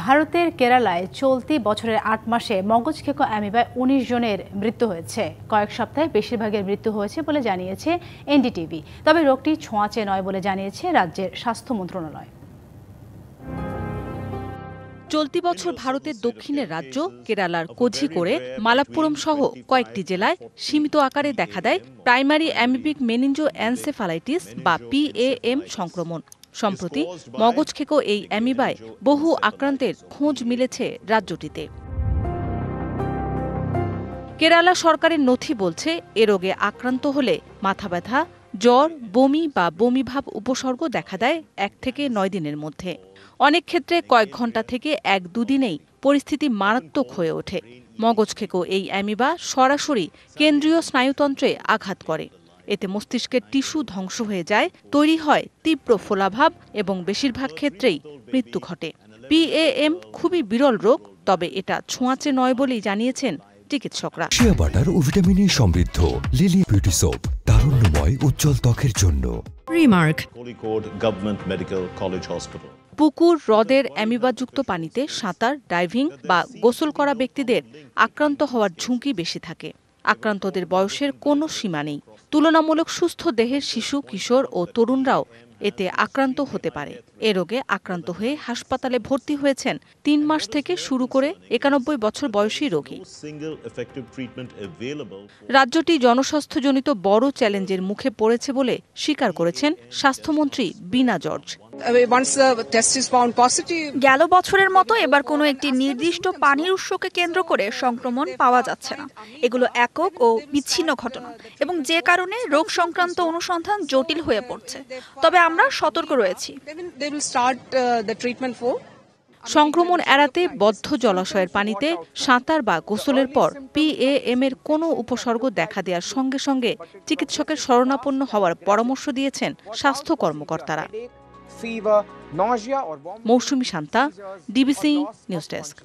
ভারতের কেরালায় চলতি বছরের ৮ মাসে মগজক্ষেকো অ্যামিবায় ১৯ জনের মৃত্যু হয়েছে। কয়েক সপ্তাহে বেশিরভাগের মৃত্যু হয়েছে বলে জানিয়েছে এনডিটিভি। তবে রোগটি ছোঁয়াচে নয় বলে জানিয়েছে রাজ্যের স্বাস্থ্য মন্ত্রণালয়। চলতি বছর ভারতের দক্ষিণের রাজ্য কেরালার কোঝিকোড়ে, মালাপ্পুরম সহ কয়েকটি জেলায় সীমিত আকারে দেখা দেয় প্রাইমারি অ্যামিবিক মেনিনজো এনসেফালাইটিস বা PAM সংক্রমণ। সম্প্রতি মগজক্ষেকো এই অ্যামিবায় বহু আক্রান্তের খোঁজ মিলেছে রাজ্যটিতে। কেরালা সরকারের নথি বলছে এ রোগে আক্রান্ত হলে মাথা ব্যথা, জ্বর, বমি বা বমিভাব উপসর্গ দেখা দেয় ১ থেকে ৯ দিনের মধ্যে। অনেক ক্ষেত্রে কয়েক ঘন্টা থেকে ১-২ দিনেই পরিস্থিতি মারাত্মক হয়ে ওঠে। মগজক্ষেকো এই অ্যামিবা সরাসরি কেন্দ্রীয় স্নায়ুতন্ত্রে আঘাত করে। এতে মস্তিষ্কের টিস্যু ধ্বংস হয়ে যায়, তৈরি হয় তীব্র ফোলাভাব এবং বেশিরভাগ ক্ষেত্রেই মৃত্যু ঘটে। PAM খুবই বিরল রোগ, তবে এটা ছোঁয়াচে নয় বলেই জানিয়েছেন চিকিৎসকরা। শিয়া বাটার ও ভিটামিন ই সমৃদ্ধ লিলি বিউটি সোপ, তারুণ্যময় উজ্জ্বল ত্বকের জন্য। Remark, government medical college hospital. পুকুর, হ্রদের অ্যামিবাযুক্ত পানিতে সাঁতার, ডাইভিং বা গোসল করা ব্যক্তিদের আক্রান্ত হওয়ার ঝুঁকি বেশি থাকে। আক্রান্তদের বয়সের কোনো সীমা নেই। তুলনামূলক সুস্থ দেহের শিশু, কিশোর ও তরুণরাও এতে আক্রান্ত হতে পারে। এ রোগে আক্রান্ত হয়ে হাসপাতালে ভর্তি হয়েছেন ৩ মাস থেকে শুরু করে ৯১ বছর বয়সী রোগী। রাজ্যটি জনস্বাস্থ্যজনিত বড় চ্যালেঞ্জের মুখে পড়েছে বলে স্বীকার করেছেন স্বাস্থ্যমন্ত্রী বীণা জর্জ। গেল বছরের মতো এবার কোনো একটি নির্দিষ্ট পানির উৎসকে কেন্দ্র করে সংক্রমণ পাওয়া যাচ্ছে না। এগুলো একক ও বিচ্ছিন্ন ঘটনা এবং যে কারণে রোগ সংক্রান্ত অনুসন্ধান জটিল হয়ে পড়ছে। তবে আমরা সতর্ক রয়েছি। সংক্রমণ এড়াতে বদ্ধ জলাশয়ের পানিতে সাঁতার বা গোসলের পর PAM এর কোনো উপসর্গ দেখা দেওয়ার সঙ্গে সঙ্গে চিকিৎসকের শরণাপন্ন হওয়ার পরামর্শ দিয়েছেন স্বাস্থ্য কর্মকর্তারা। মৌসুমী শান্তা, DBC নিউজ ডেস্ক।